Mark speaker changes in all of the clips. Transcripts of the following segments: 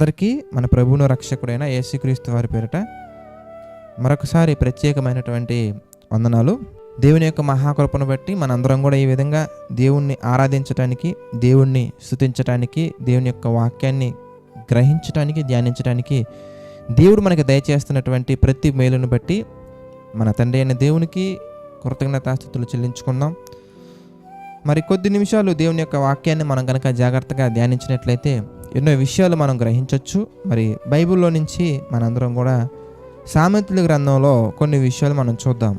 Speaker 1: అందరికీ మన ప్రభువును రక్షకుడైన యేసుక్రీస్తు వారి పేరిట మరొకసారి ప్రత్యేకమైనటువంటి వందనాలు. దేవుని యొక్క మహాకృపను బట్టి మనందరం కూడా ఈ విధంగా దేవుణ్ణి ఆరాధించడానికి, దేవుణ్ణి స్తుతించడానికి, దేవుని యొక్క వాక్యాన్ని గ్రహించడానికి, ధ్యానించడానికి దేవుడు మనకి దయచేస్తున్నటువంటి ప్రతి మేలును బట్టి మన తండ్రి అయిన దేవునికి కృతజ్ఞతాస్తుతులు చెల్లించుకుందాం. మరి కొద్ది నిమిషాలు దేవుని యొక్క వాక్యాన్ని మనం కనుక జాగ్రత్తగా ధ్యానించినట్లయితే ఎన్నో విషయాలు మనం గ్రహించవచ్చు. మరి బైబిల్లో నుంచి మనందరం కూడా సామెతల గ్రంథంలో కొన్ని విషయాలు మనం చూద్దాం.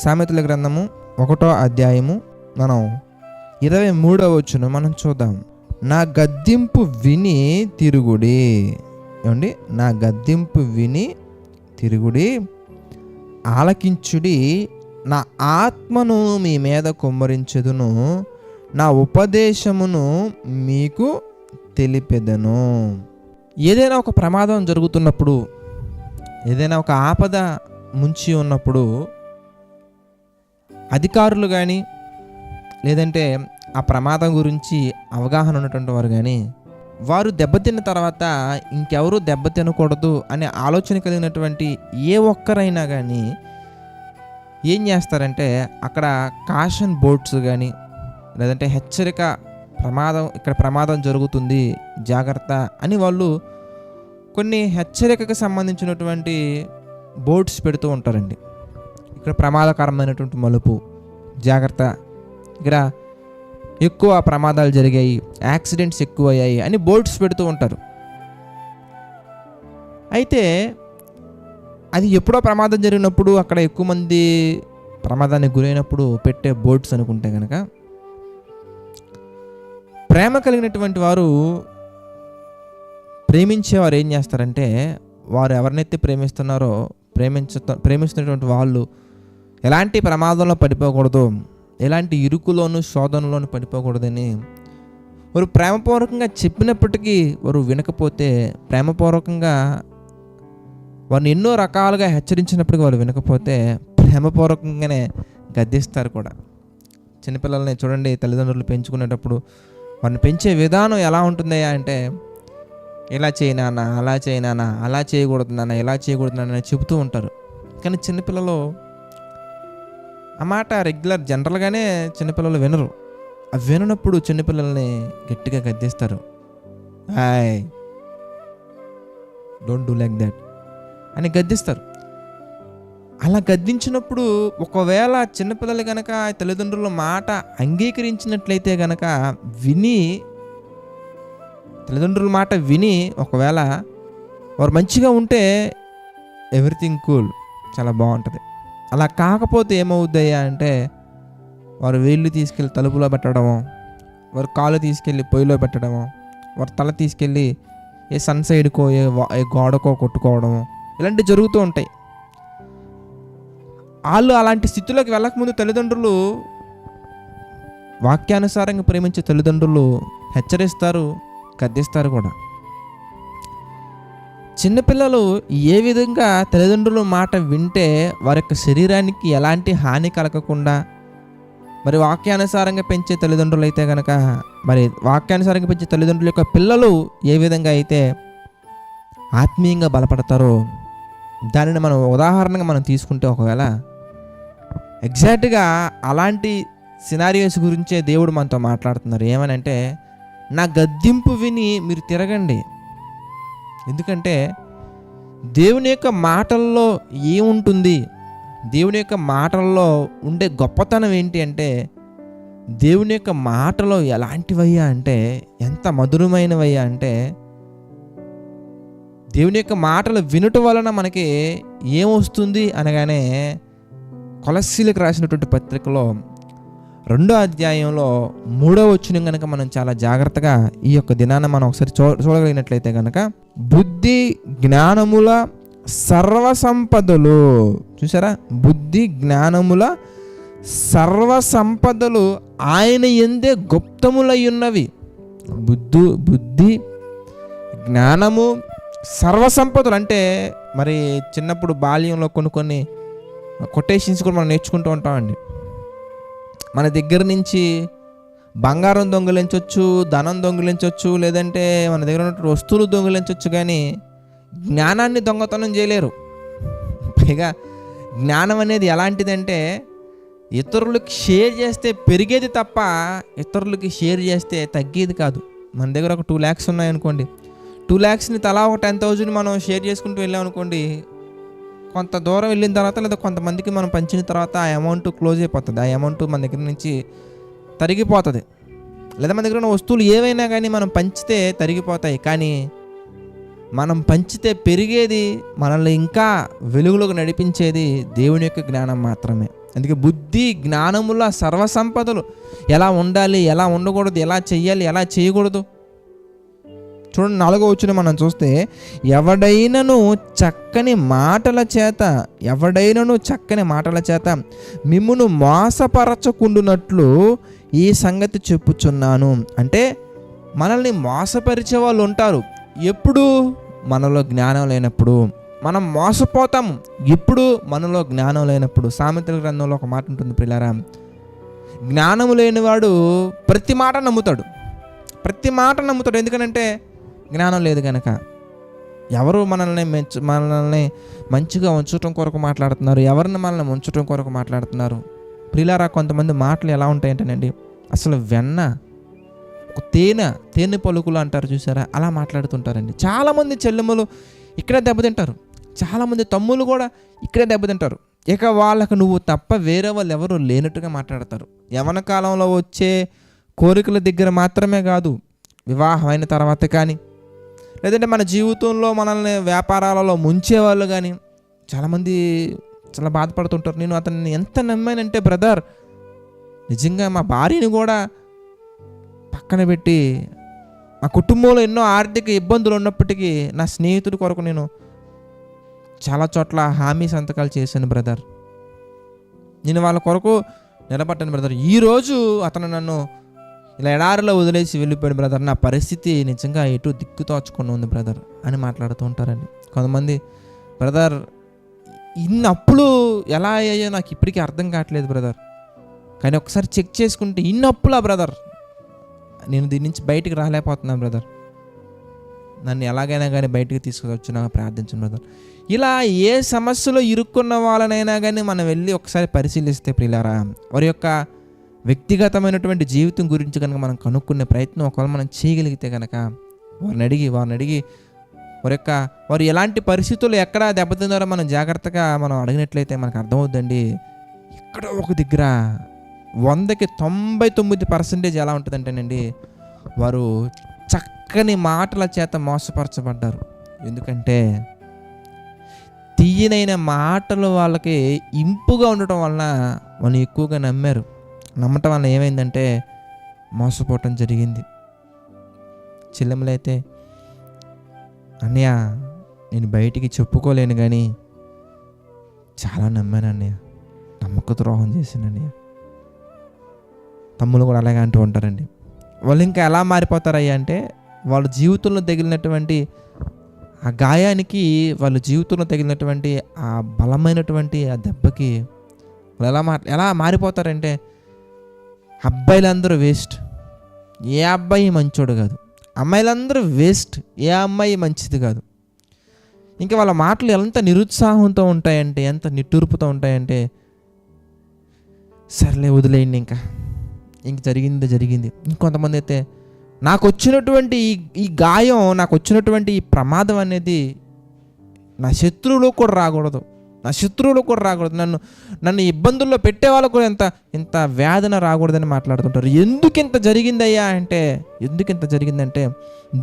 Speaker 1: సామెతల గ్రంథము 1వ అధ్యాయము మనం 23వ వచనం మనం చూద్దాం. నా గద్దింపు విని తిరుగుడి. ఏమండి? నా గద్దింపు విని తిరుగుడి, ఆలకించుడి, నా ఆత్మను మీ మీద కుమ్మరించెదను, నా ఉపదేశమును మీకు తెలిపెదను. ఏదైనా ఒక ప్రమాదం జరుగుతున్నప్పుడు, ఏదైనా ఒక ఆపద ముంచి ఉన్నప్పుడు అధికారులు కానీ లేదంటే ఆ ప్రమాదం గురించి అవగాహన ఉన్నటువంటి వారు కానీ వారు దెబ్బతిన్న తర్వాత ఇంకెవరూ దెబ్బతినకూడదు అనే ఆలోచన కలిగినటువంటి ఏ ఒక్కరైనా కానీ ఏం చేస్తారంటే అక్కడ కాషన్ బోర్డ్స్ కానీ లేదంటే హెచ్చరిక, ఇక్కడ ప్రమాదం జరుగుతుంది జాగ్రత్త అని వాళ్ళు కొన్ని హెచ్చరికకు సంబంధించినటువంటి బోర్డ్స్ పెడుతూ ఉంటారండి. ఇక్కడ ప్రమాదకరమైనటువంటి మలుపు, జాగ్రత్త, ఇక్కడ ఎక్కువ ప్రమాదాలు జరిగాయి, యాక్సిడెంట్స్ ఎక్కువ అయ్యాయి అని బోర్డ్స్ పెడుతూ ఉంటారు. అయితే అది ఎప్పుడో ప్రమాదం జరిగినప్పుడు, అక్కడ ఎక్కువ మంది ప్రమాదానికి గురైనప్పుడు పెట్టే బోర్డ్స్ అనుకుంటే కనుక, ప్రేమ కలిగినటువంటి వారు, ప్రేమించేవారు ఏం చేస్తారంటే వారు ఎవరినైతే ప్రేమిస్తున్నారో ప్రేమిస్తున్నటువంటి వాళ్ళు ఎలాంటి ప్రమాదంలో పడిపోకూడదు, ఎలాంటి ఇరుకులోను శోధనలోను పడిపోకూడదని వారు ప్రేమపూర్వకంగా చెప్పినప్పటికీ వారు వినకపోతే, ప్రేమపూర్వకంగా వారిని ఎన్నో రకాలుగా హెచ్చరించినప్పటికీ వారు వినకపోతే ప్రేమపూర్వకంగానే గద్దిస్తారు కూడా. చిన్నపిల్లల్ని చూడండి, తల్లిదండ్రులు పెంచుకునేటప్పుడు వారిని పెంచే విధానం ఎలా ఉంటుందయ్యా అంటే, ఇలా చేయి నాన్న, అలా చేయి నాన్న, అలా చేయకూడదు నాన్న, ఇలా చేయకూడదు నాన్న అని చెబుతూ ఉంటారు. కానీ చిన్నపిల్లలు ఆ మాట జనరల్గానే చిన్నపిల్లలు వినరు. ఆ వినప్పుడు చిన్నపిల్లల్ని గట్టిగా గద్దిస్తారు. Hi, don't do like that అని గద్దిస్తారు. అలా గద్దించినప్పుడు ఒకవేళ చిన్నపిల్లలు కనుక తల్లిదండ్రుల మాట అంగీకరించినట్లయితే కనుక తల్లిదండ్రుల మాట విని ఒకవేళ వారు మంచిగా ఉంటే ఎవ్రీథింగ్ కూల్, చాలా బాగుంటుంది. అలా కాకపోతే ఏమవుద్దయ్యా అంటే వారు వేళ్ళు తీసుకెళ్ళి తలుపులో పెట్టడము, వారు కాలు తీసుకెళ్ళి పొయ్యిలో పెట్టడము, వారి తల తీసుకెళ్ళి ఏ సన్సైడ్కో ఏ గోడకో కొట్టుకోవడము, ఇలాంటివి జరుగుతూ ఉంటాయి. వాళ్ళు అలాంటి స్థితిలోకి వెళ్ళకముందు తల్లిదండ్రులు, వాక్యానుసారంగా ప్రేమించే తల్లిదండ్రులు హెచ్చరిస్తారు, గద్దిస్తారు కూడా. చిన్నపిల్లలు ఏ విధంగా తల్లిదండ్రుల మాట వింటే వారి యొక్క శరీరానికి ఎలాంటి హాని కలగకుండా, మరి వాక్యానుసారంగా పెంచే తల్లిదండ్రులు అయితే కనుక, మరి వాక్యానుసారంగా పెంచే తల్లిదండ్రుల యొక్క పిల్లలు ఏ విధంగా అయితే ఆత్మీయంగా బలపడతారో దానిని మనం ఉదాహరణగా మనం తీసుకుంటే, ఒకవేళ ఎగ్జాక్ట్గా అలాంటి సినారియోస్ గురించే దేవుడు మనతో మాట్లాడుతున్నారు. ఏమనంటే, నా గద్దింపు విని మీరు తిరగండి. ఎందుకంటే దేవుని యొక్క మాటల్లో ఏముంటుంది, దేవుని యొక్క మాటల్లో ఉండే గొప్పతనం ఏంటి అంటే, దేవుని యొక్క మాటలో ఎలాంటివయ్యా అంటే, ఎంత మధురమైనవయ్యా అంటే, దేవుని యొక్క మాటలు వినటం వలన మనకి ఏమొస్తుంది అనగానే కొలస్సీలకు రాసినటువంటి పత్రికలో 2వ అధ్యాయంలో 3వ వచనం కనుక మనం చాలా జాగ్రత్తగా ఈ యొక్క దినాన్ని మనం ఒకసారి చూడగలిగినట్లయితే కనుక, బుద్ధి జ్ఞానముల సర్వసంపదలు, చూసారా, బుద్ధి జ్ఞానముల సర్వసంపదలు ఆయన యందే గుప్తములై ఉన్నవి. బుద్ధి జ్ఞానము సర్వసంపదలు అంటే, మరి చిన్నప్పుడు బాల్యంలో కొన్ని కొటేషన్స్ కూడా మనం నేర్చుకుంటూ ఉంటామండి. మన దగ్గర నుంచి బంగారం దొంగిలించవచ్చు, ధనం దొంగిలించవచ్చు, లేదంటే మన దగ్గర ఉన్న వస్తువులు దొంగిలించవచ్చు, కానీ జ్ఞానాన్ని దొంగతనం చేయలేరు. పైగా జ్ఞానం అనేది ఎలాంటిదంటే ఇతరులకి షేర్ చేస్తే పెరిగేది తప్ప ఇతరులకి షేర్ చేస్తే తగ్గేది కాదు. మన దగ్గర ఒక 2 lakhs ఉన్నాయనుకోండి, 2 lakhsని తలా ఒక 10,000 మనం షేర్ చేసుకుంటూ వెళ్ళాం అనుకోండి, కొంత దూరం వెళ్ళిన తర్వాత లేదా కొంతమందికి మనం పంచిన తర్వాత ఆ అమౌంట్ క్లోజ్ అయిపోతుంది. ఆ అమౌంట్ మన దగ్గర నుంచి తరిగిపోతుంది. లేదా మన దగ్గర ఉన్న వస్తువులు ఏవైనా కానీ మనం పంచితే తరిగిపోతాయి, కానీ మనం పంచితే పెరిగేది, మనల్ని ఇంకా వెలుగులోకి నడిపించేది దేవుని యొక్క జ్ఞానం మాత్రమే. అందుకే బుద్ధి జ్ఞానముల సర్వసంపదలు ఎలా ఉండాలి, ఎలా ఉండకూడదు, ఎలా చెయ్యాలి, ఎలా చేయకూడదు. చూడండి 4వ వచనం మనం చూస్తే, ఎవడైనను చక్కని మాటల చేత మిమ్మును మోసపరచకుండునట్లు ఈ సంగతి చెప్పుచున్నాను. అంటే మనల్ని మోసపరిచే వాళ్ళు ఉంటారు. ఎప్పుడు? మనలో జ్ఞానం లేనప్పుడు. మనం మోసపోతాము ఎప్పుడు? మనలో జ్ఞానం లేనప్పుడు. సామెతల గ్రంథంలో ఒక మాట ఉంటుంది ప్రియులారా, జ్ఞానము లేనివాడు ప్రతి మాట నమ్ముతాడు. ఎందుకనంటే జ్ఞానం లేదు కనుక. ఎవరు మనల్ని మంచిగా ఉంచటం కొరకు మాట్లాడుతున్నారు, ఎవరిని మనల్ని ఉంచటం కొరకు మాట్లాడుతున్నారు. ప్రియులారా, కొంతమంది మాటలు ఎలా ఉంటాయంటేనండి, అసలు వెన్న, ఒక తేనె పలుకులు అంటారు చూసారా, అలా మాట్లాడుతుంటారండి. చాలామంది చెల్లెమ్మలు ఇక్కడే దెబ్బతింటారు, చాలామంది తమ్ముళ్ళు కూడా ఇక్కడే దెబ్బతింటారు. ఇక వాళ్ళకు నువ్వు తప్ప వేరే వాళ్ళు ఎవరు లేనట్టుగా మాట్లాడతారు. యవ్వన కాలంలో వచ్చే కోరికల దగ్గర మాత్రమే కాదు, వివాహం అయిన తర్వాత కానీ, లేదంటే మన జీవితంలో మనల్ని వ్యాపారాలలో ముంచేవాళ్ళు కానీ చాలామంది చాలా బాధపడుతుంటారు. నేను అతన్ని ఎంత నమ్మానంటే బ్రదర్, నిజంగా మా భార్యని కూడా పక్కన పెట్టి, మా కుటుంబంలో ఎన్నో ఆర్థిక ఇబ్బందులు ఉన్నప్పటికీ నా స్నేహితుడి కొరకు నేను చాలా చోట్ల హామీ సంతకాలు చేశాను బ్రదర్, నేను వాళ్ళ కొరకు నిలబడ్డాను బ్రదర్. ఈరోజు అతను నన్ను ఇలా ఎడారిలో వదిలేసి వెళ్ళిపోయాడు బ్రదర్, నా పరిస్థితి నిజంగా ఎటు దిక్కుతోచుకొని ఉంది బ్రదర్ అని మాట్లాడుతూ ఉంటారండి. కొంతమంది బ్రదర్ ఇన్ని అప్పులు ఎలా అయ్యాయో నాకు ఇప్పటికీ అర్థం కావట్లేదు బ్రదర్, కానీ ఒకసారి చెక్ చేసుకుంటే ఇన్ని అప్పులా బ్రదర్, నేను దీని నుంచి బయటికి రాలేకపోతున్నాను బ్రదర్, నన్ను ఎలాగైనా కానీ బయటికి తీసుకొచ్చినా ప్రార్థించను బ్రదర్. ఇలా ఏ సమస్యలో ఇరుక్కున్న వాళ్ళనైనా కానీ మనం వెళ్ళి ఒకసారి పరిశీలిస్తే ప్రియులారా, వారి యొక్క వ్యక్తిగతమైనటువంటి జీవితం గురించి కనుక మనం కనుక్కునే ప్రయత్నం ఒకవేళ మనం చేయగలిగితే కనుక వారిని అడిగి వారు ఎలాంటి పరిస్థితుల్లో ఎక్కడ దెబ్బతిన్నారో మనం జాగ్రత్తగా మనం అడిగినట్లయితే మనకు అర్థమవుద్దండి. ఎక్కడో ఒక దగ్గర 100కి 99% ఎలా ఉంటుందంటేనండి, వారు చక్కని మాటల చేత మోసపరచబడ్డారు. ఎందుకంటే తీయనైన మాటలు వాళ్ళకి ఇంపుగా ఉండటం వలన వాళ్ళు ఎక్కువగా నమ్మటం వల్ల ఏమైందంటే మోసపోవటం జరిగింది. చెల్లెములైతే, అన్నయ్య నేను బయటికి చెప్పుకోలేను కానీ చాలా నమ్మాను అన్నయ్య, నమ్మక ద్రోహం చేశాను అన్నయ్య. తమ్ముళ్ళు కూడా అలాగే అంటూ ఉంటారండి. వాళ్ళు ఇంకా ఎలా మారిపోతారయ్యా అంటే, వాళ్ళ జీవితంలో తగిలినటువంటి ఆ గాయానికి, వాళ్ళ జీవితంలో తగిలినటువంటి ఆ బలమైనటువంటి ఆ దెబ్బకి వాళ్ళు ఎలా మారిపోతారంటే, అబ్బాయిలందరూ వేస్ట్, ఏ అబ్బాయి మంచోడు కాదు, అమ్మాయిలందరూ వేస్ట్, ఏ అమ్మాయి మంచిది కాదు. ఇంకా వాళ్ళ మాటలు ఎంత నిరుత్సాహంతో ఉంటాయంటే, ఎంత నిట్టూర్పుతో ఉంటాయంటే, సర్లే వదిలేయండి, ఇంక జరిగింది. ఇంకొంతమంది అయితే, నాకు వచ్చినటువంటి ఈ గాయం, నాకు వచ్చినటువంటి ఈ ప్రమాదం అనేది నా శత్రువులకు కూడా రాకూడదు, నన్ను ఇబ్బందుల్లో పెట్టే వాళ్ళకు కూడా ఇంత వేదన రాకూడదని మాట్లాడుతుంటారు. ఎందుకు ఇంత జరిగిందంటే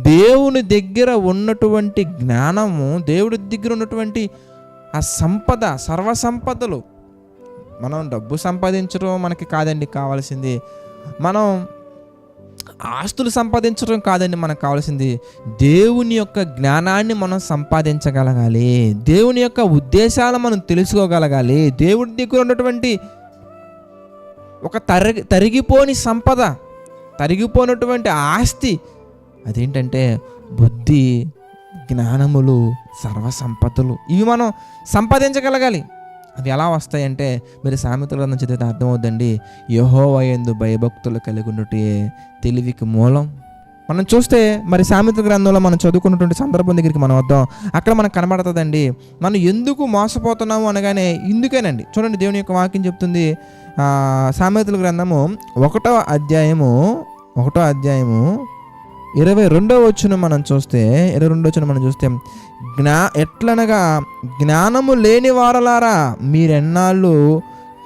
Speaker 1: దేవుని దగ్గర ఉన్నటువంటి జ్ఞానము, దేవుడి దగ్గర ఉన్నటువంటి ఆ సంపద, సర్వసంపదలు, మనం డబ్బు సంపాదించడం మనకి కాదండి కావాల్సింది, మనం ఆస్తులు సంపాదించడం కాదండి మనకు కావాల్సింది, దేవుని యొక్క జ్ఞానాన్ని మనం సంపాదించగలగాలి, దేవుని యొక్క ఉద్దేశాలు మనం తెలుసుకోగలగాలి. దేవుడి దగ్గర ఉన్నటువంటి ఒక తరిగిపోని సంపద, తరిగిపోయినటువంటి ఆస్తి అదేంటంటే బుద్ధి, జ్ఞానములు, సర్వసంపదలు. ఇవి మనం సంపాదించగలగాలి. అవి ఎలా వస్తాయంటే మీరు సామెతల గ్రంథం చదివితే అర్థమవుద్దండి. యెహోవా యందు భయభక్తులు కలిగి ఉండుటే తెలివికి మూలం. మనం చూస్తే మరి సామెతల గ్రంథంలో మనం చదువుకున్నటువంటి సందర్భం దగ్గరికి మనం వద్దాం. అక్కడ మనకు కనబడుతుందండి మనం ఎందుకు మోసపోతున్నాము అనగానే ఇందుకేనండి. చూడండి, దేవుని యొక్క వాక్యం చెప్తుంది. సామెతల గ్రంథము 1వ అధ్యాయము 22వ వచనం మనం చూస్తే ఎట్లనగా జ్ఞానము లేని వారలారా మీరెన్నాళ్ళు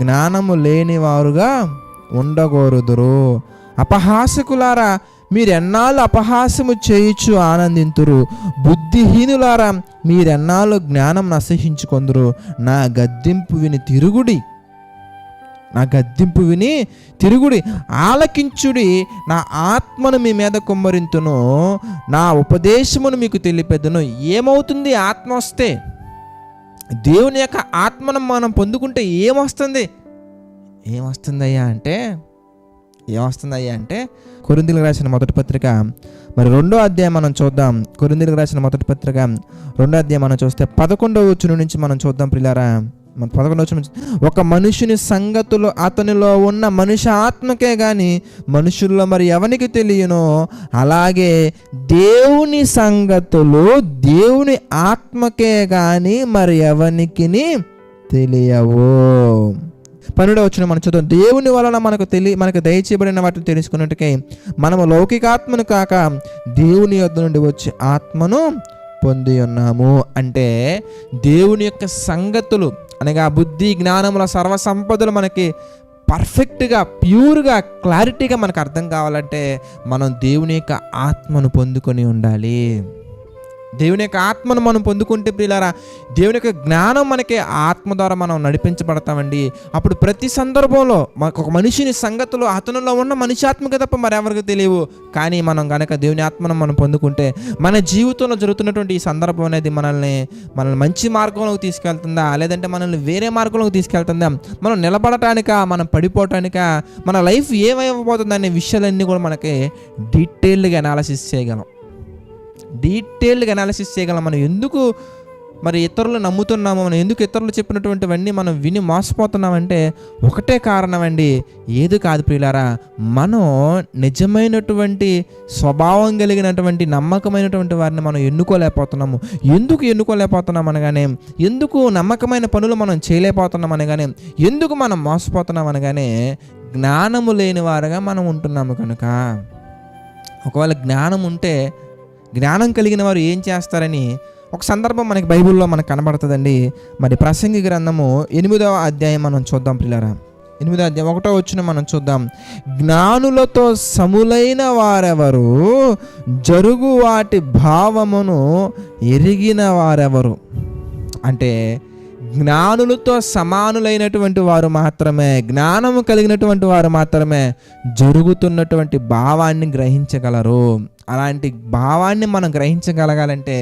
Speaker 1: జ్ఞానము లేని వారుగా ఉండగోరుదురు. అపహాసకులారా మీరెన్నాళ్ళు అపహాసము చేయుచు ఆనందింతురు. బుద్ధిహీనులారా మీరెన్నాళ్ళు జ్ఞానం నశించుకొందురు. నా గద్దింపు విని తిరుగుడి, ఆలకించుడి. నా ఆత్మను మీ మీద కుమ్మరింతును, నా ఉపదేశమును మీకు తెలిపెదను. ఏమవుతుంది ఆత్మ వస్తే? దేవుని యొక్క ఆత్మను మనం పొందుకుంటే ఏమొస్తుందయ్యా అంటే కొరింథీయులకు రాసిన మొదటి పత్రిక మరి 2వ అధ్యాయం మనం చూద్దాం. కొరింథీయులకు రాసిన మొదటి పత్రిక 2వ అధ్యాయం మనం చూస్తే 11వ వచనం నుంచి మనం చూద్దాం ప్రియులారా. మన 11వ వచనం, ఒక మనుషుని సంగతులు అతనిలో ఉన్న మనిషి ఆత్మకే గాని మనుషుల్లో మరి ఎవనికి తెలియనో, అలాగే దేవుని సంగతులు దేవుని ఆత్మకే గాని మరి ఎవనికి తెలియవు. 12వ వచనం మనం చూద్దాం. దేవుని వలన మనకు దయచేయబడిన వాటిని తెలుసుకున్నట్టుకై మనము లౌకికాత్మను కాక దేవుని యొద్ద నుండి వచ్చి ఆత్మను పొంది ఉన్నాము. అంటే దేవుని యొక్క సంగతులు అనగా బుద్ధి జ్ఞానముల సర్వసంపదలు మనకి పర్ఫెక్ట్గా, ప్యూర్గా, క్లారిటీగా మనకు అర్థం కావాలంటే మనం దేవుని యొక్క ఆత్మను పొందుకొని ఉండాలి. దేవుని యొక్క ఆత్మను మనం పొందుకుంటే ప్రియులారా, దేవుని యొక్క జ్ఞానం మనకి ఆత్మ ద్వారా మనం నడిపించబడతామండి. అప్పుడు ప్రతి సందర్భంలో మనకు ఒక మనిషిని సంగతులు అతనిలో ఉన్న మనిషి ఆత్మకి తప్ప మరెవరికి తెలియవు. కానీ మనం గనక దేవుని ఆత్మను మనం పొందుకుంటే మన జీవితంలో జరుగుతున్నటువంటి ఈ సందర్భం అనేది మనల్ని మంచి మార్గంలోకి తీసుకెళ్తుందా, లేదంటే మనల్ని వేరే మార్గంలోకి తీసుకెళ్తుందా, మనం నిలబడటానికా, మనం పడిపోవటానికా, మన లైఫ్ ఏమైపోతుంది అనే విషయాలన్నీ కూడా మనకి డీటెయిల్డ్గా అనాలిసిస్ చేయగలం. మనం ఎందుకు మరి ఇతరులు నమ్ముతున్నాము, మనం ఎందుకు ఇతరులు చెప్పినటువంటివన్నీ మనం విని మోసపోతున్నామంటే ఒకటే కారణం అండి, ఏది కాదు ప్రియులారా, మనం నిజమైనటువంటి స్వభావం కలిగినటువంటి నమ్మకమైనటువంటి వారిని మనం ఎన్నుకోలేకపోతున్నాము. ఎందుకు ఎన్నుకోలేకపోతున్నాం అనగానే, ఎందుకు నమ్మకమైన పనులు మనం చేయలేకపోతున్నాం అనగానే, ఎందుకు మనం మోసపోతున్నాం అనగానే జ్ఞానము లేని వారుగా మనం ఉంటున్నాము కనుక. ఒకవేళ జ్ఞానం ఉంటే, జ్ఞానం కలిగిన వారు ఏం చేస్తారని ఒక సందర్భం మనకి బైబిల్లో మనకు కనబడుతుందండి. మరి ప్రసంగి గ్రంథము 8వ అధ్యాయం మనం చూద్దాం ప్రియులారా. 8వ అధ్యాయం 1వ వచనం మనం చూద్దాం. జ్ఞానులతో సములైన వారెవరు, జరుగు వాటి భావమును ఎరిగిన వారెవరు. అంటే జ్ఞానులతో సమానులైనటువంటి వారు మాత్రమే, జ్ఞానము కలిగినటువంటి వారు మాత్రమే జరుగుతున్నటువంటి భావాన్ని గ్రహించగలరు. అలాంటి భావాన్ని మనం గ్రహించగలగాలంటే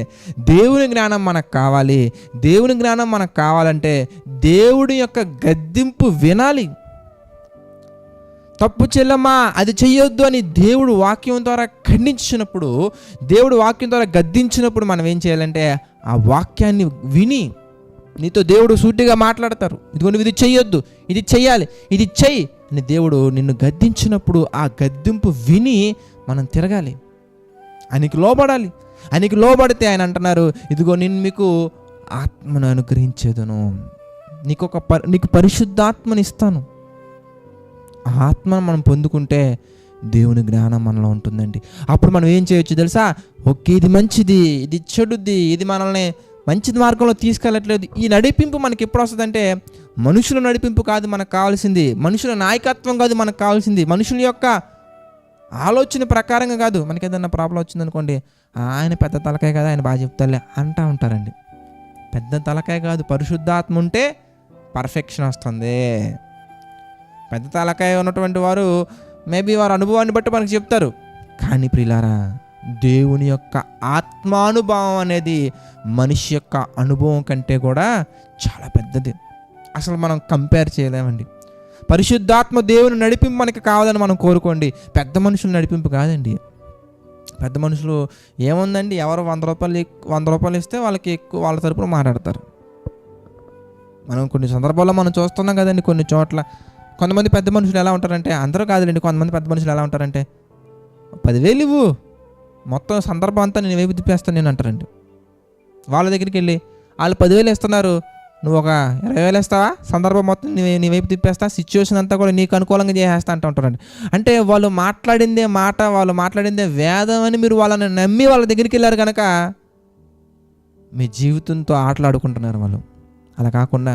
Speaker 1: దేవుని జ్ఞానం మనకు కావాలి. దేవుని జ్ఞానం మనకు కావాలంటే దేవుడి యొక్క గద్దింపు వినాలి. తప్పు చెల్లమ్మా, అది చెయ్యొద్దు అని దేవుడు వాక్యం ద్వారా ఖండించినప్పుడు, దేవుడు వాక్యం ద్వారా గద్దించినప్పుడు మనం ఏం చేయాలంటే ఆ వాక్యాన్ని విని, నీతో దేవుడు సూటిగా మాట్లాడతారు, ఇదిగో నువ్వు ఇది చెయ్యొద్దు, ఇది చెయ్యాలి, ఇది చెయ్యి అని దేవుడు నిన్ను గద్దించినప్పుడు ఆ గద్దింపు విని మనం తిరగాలి, ఆయనకి లోబడాలి. ఆయనకి లోబడితే ఆయన అంటున్నారు, ఇదిగో నేను మీకు ఆత్మను అనుగ్రహించేదను, నీకు పరిశుద్ధాత్మని ఇస్తాను. ఆ ఆత్మను మనం పొందుకుంటే దేవుని జ్ఞానం మనలో ఉంటుందండి. అప్పుడు మనం ఏం చేయొచ్చు తెలుసా? ఓకే, ఇది మంచిది, ఇది చెడుది, ఇది మనల్ని మంచి మార్గంలో తీసుకెళ్ళట్లేదు. ఈ నడిపింపు మనకి ఎప్పుడు వస్తుందంటే, మనుషుల నడిపింపు కాదు మనకు కావాల్సింది, మనుషుల నాయకత్వం కాదు మనకు కావాల్సింది, మనుషుల యొక్క ఆలోచన ప్రకారంగా కాదు. మనకి ఏదన్నా ప్రాబ్లం వచ్చిందనుకోండి, ఆయన పెద్ద తలకాయ కదా, ఆయన బాగా చెప్తారులే అంటూ ఉంటారండి. పెద్ద తలకాయ కాదు, పరిశుద్ధాత్మ ఉంటే పర్ఫెక్షన్ వస్తుంది. పెద్ద తలకాయ ఉన్నటువంటి వారు మేబీ వారి అనుభవాన్ని బట్టి మనకు చెప్తారు. కానీ ప్రియులారా, దేవుని యొక్క ఆత్మానుభవం అనేది మనిషి యొక్క అనుభవం కంటే కూడా చాలా పెద్దది. అసలు మనం కంపేర్ చేయలేమండి. పరిశుద్ధాత్మ దేవుని నడిపింపు మనకి కావాలని మనం కోరుకోండి, పెద్ద మనుషుల నడిపింపు కాదండి. పెద్ద మనుషులు ఏముందండి, ఎవరు 100 రూపాయలు ఇస్తే వాళ్ళకి ఎక్కువ, వాళ్ళ తరపున మాట్లాడతారు. మనం కొన్ని సందర్భాల్లో మనం చూస్తున్నాం కదండి. కొన్ని చోట్ల కొంతమంది పెద్ద మనుషులు ఎలా ఉంటారంటే, అందరూ కాదులేండి, కొంతమంది పెద్ద మనుషులు ఎలా ఉంటారంటే 10,000 ఇవ్వు, మొత్తం సందర్భం అంతా నేను వైపు తిప్పేస్తాను నేను అంటారండి. వాళ్ళ దగ్గరికి వెళ్ళి వాళ్ళు 10,000 ఇస్తున్నారు, నువ్వు ఒక 20,000 ఇస్తావా, సందర్భం మొత్తం నీ వైపు తిప్పేస్తా, సిచ్యువేషన్ అంతా కూడా నీకు అనుకూలంగా చేసేస్తా అంటూ ఉంటారండి. అంటే వాళ్ళు మాట్లాడిందే మాట, వాళ్ళు మాట్లాడిందే వేదం అని మీరు వాళ్ళని నమ్మి వాళ్ళ దగ్గరికి వెళ్ళారు కనుక మీ జీవితంతో ఆటలాడుకుంటున్నారు వాళ్ళు. అలా కాకుండా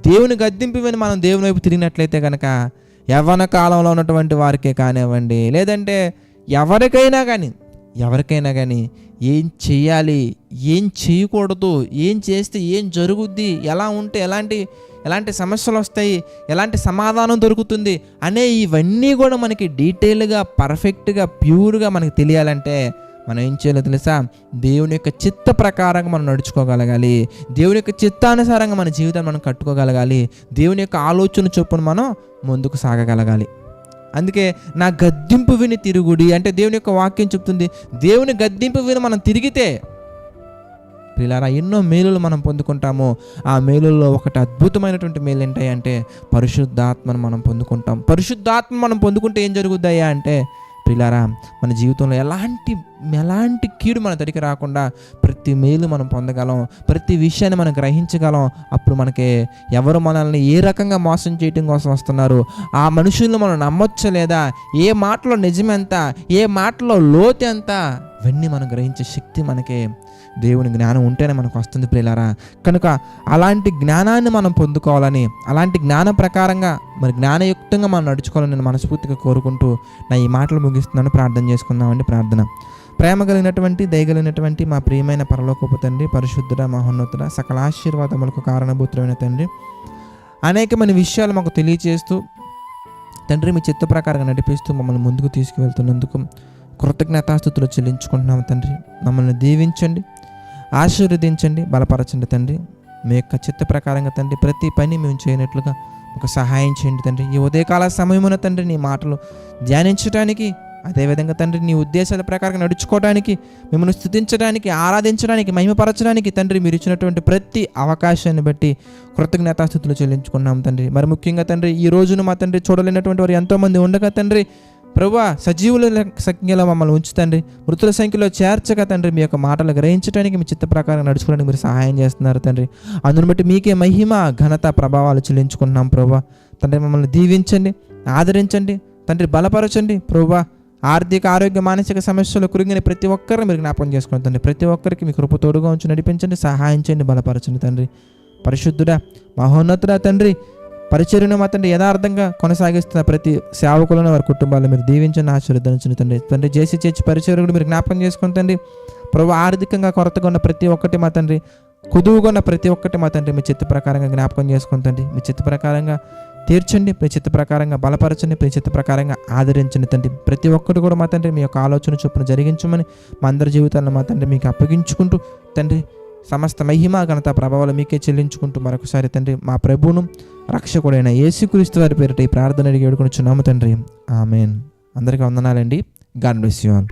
Speaker 1: దేవుని గద్దింపుని మనం దేవుని వైపు తిరిగినట్లయితే కనుక యవ్వన కాలంలో ఉన్నటువంటి వారికే కానివ్వండి, లేదంటే ఎవరికైనా కానీ ఏం చేయాలి, ఏం చేయకూడదు, ఏం చేస్తే ఏం జరుగుద్ది, ఎలా ఉంటే ఎలాంటి సమస్యలు వస్తాయి, ఎలాంటి సమాధానం దొరుకుతుంది అనే ఇవన్నీ కూడా మనకి డీటెయిల్గా, పర్ఫెక్ట్గా, ప్యూర్గా మనకి తెలియాలంటే మనం ఏం చేయాలో తెలుసా? దేవుని యొక్క చిత్త ప్రకారంగా మనం నడుచుకోగలగాలి. దేవుని యొక్క చిత్తానుసారంగా మన జీవితాన్ని మనం కట్టుకోగలగాలి. దేవుని యొక్క ఆలోచన చొప్పున మనం ముందుకు సాగగలగాలి. అందుకే నా గద్దింపు విని తిరుగుడి అంటే దేవుని యొక్క వాక్యం చెప్తుంది. దేవుని గద్దింపు విని మనం తిరిగితే ప్రియులారా ఎన్నో మేలులు మనం పొందుకుంటాము. ఆ మేలుల్లో ఒకటి అద్భుతమైనటువంటి మేలు ఏంటంటే పరిశుద్ధాత్మను మనం పొందుకుంటాం. పరిశుద్ధాత్మ మనం పొందుకుంటే ఏం జరుగుద్దయ్యా అంటే ప్రియులారా మన జీవితంలో ఎలాంటి కీడు మన తడికి రాకుండా ప్రతి మేలు మనం పొందగలం, ప్రతి విషయాన్ని మనం గ్రహించగలం. అప్పుడు మనకి ఎవరు మనల్ని ఏ రకంగా మోసం చేయడం కోసం వస్తున్నారు, ఆ మనుషులను మనం నమ్మొచ్చా లేదా, ఏ మాటలో నిజమెంత, ఏ మాటలో లోతు ఎంత, ఇవన్నీ మనం గ్రహించే శక్తి మనకి దేవుని జ్ఞానం ఉంటేనే మనకు వస్తుంది ప్రియులారా. కనుక అలాంటి జ్ఞానాన్ని మనం పొందుకోవాలని, అలాంటి జ్ఞానం ప్రకారంగా మరి జ్ఞానయుక్తంగా మనం నడుచుకోవాలని నేను మనస్ఫూర్తిగా కోరుకుంటూ నా ఈ మాటలు ముగిస్తున్నాను. ప్రార్థన చేసుకుందామండి. ప్రార్థన. ప్రేమ కలిగినటువంటి, దయగలిగినటువంటి మా ప్రియమైన పరలోకపు తండ్రి, పరిశుద్ధుడ, మహోన్నతుడ, సకల ఆశీర్వాదములకు కారణభూతులైన తండ్రి, అనేకమైన విషయాలు మాకు తెలియజేస్తూ తండ్రి మీ చిత్త ప్రకారంగా నడిపిస్తూ మమ్మల్ని ముందుకు తీసుకువెళ్తున్నందుకు కృతజ్ఞతాస్తుతులు చెల్లించుకుంటున్నాము తండ్రి. మమ్మల్ని దీవించండి, ఆశీర్వదించండి, బలపరచండి తండ్రి. మీ యొక్క చిత్త ప్రకారంగా తండ్రి ప్రతి పని మేము చేయనట్లుగా ఒక సహాయం చేయండి తండ్రి. ఈ ఉదయకాల సమయమున తండ్రి నీ మాటలు ధ్యానించడానికి, అదేవిధంగా తండ్రి నీ ఉద్దేశాల ప్రకారంగా నడుచుకోవడానికి, మిమ్మల్ని స్తుతించడానికి, ఆరాధించడానికి, మహిమపరచడానికి తండ్రి మీరు ఇచ్చినటువంటి ప్రతి అవకాశాన్ని బట్టి కృతజ్ఞతాస్తుతులు చెల్లించుకున్నాం తండ్రి. మరి ముఖ్యంగా తండ్రి ఈ రోజున మా తండ్రి చూడలేనటువంటి వారు ఎంతోమంది ఉండగా తండ్రి ప్రభువా సజీవుల సంఖ్యలో మమ్మల్ని ఉంచుతండి, మృతుల సంఖ్యలో చేర్చగా తండ్రి మీ యొక్క మాటలు గ్రహించడానికి, మీ చిత్త ప్రకారం నడుచుకోవడానికి మీరు సహాయం చేస్తున్నారు తండ్రి. అందుని బట్టి మీకే మహిమ, ఘనత, ప్రభావాలు చెల్లించుకుంటున్నాం ప్రభువా. తండ్రి మమ్మల్ని దీవించండి, ఆదరించండి తండ్రి, బలపరచండి ప్రభువా. ఆర్థిక, ఆరోగ్య, మానసిక సమస్యలు కురిగిన ప్రతి ఒక్కరిని మీరు జ్ఞాపకం చేసుకోండి తండ్రి. ప్రతి ఒక్కరికి మీ కృప తోడుగా ఉంచి నడిపించండి, సహాయం చేయండి, బలపరచండి తండ్రి. పరిశుద్ధుడా, మహోన్నతుడా తండ్రి, పరిచర్యను మా తండ్రి యథార్థంగా కొనసాగిస్తున్న ప్రతి సేవకులను, వారి కుటుంబాలను మీరు దీవించండి, ఆశీర్వదించండి తండ్రి. జేసీ చర్చి పరిచర్యను మీరు జ్ఞాపకం చేసుకుని తండ్రి. ప్రభు ఆర్థికంగా కొరతగా ఉన్న ప్రతి ఒక్కటి మా తండ్రి, కుదువుగా ఉన్న ప్రతి ఒక్కటి మా తండ్రి మీ చిత్త ప్రకారంగా జ్ఞాపకం చేసుకుని తండ్రి. మీ చిత్త ప్రకారంగా తీర్చండి, మీ చిత్త ప్రకారంగా బలపరచండి, మీ చిత్త ప్రకారంగా ఆదరించండి తండ్రి. ప్రతి ఒక్కటి కూడా మా తండ్రి మీ యొక్క ఆలోచన చొప్పున జరిగించమని మా అందరి జీవితాలను మా తండ్రి మీకు అప్పగించుకుంటూ తండ్రి సమస్త మహిమ, ఘనత, ప్రభావాలు మీకే చెల్లించుకుంటూ మరొకసారి తండ్రి మా ప్రభువును రక్షకుడైన యేసుక్రీస్తు వారి పేరిట ఈ ప్రార్థన అడిగి వేడుకొనుచున్నాము తండ్రి. ఆమేన్. అందరికీ వందనాలండి. God bless you all.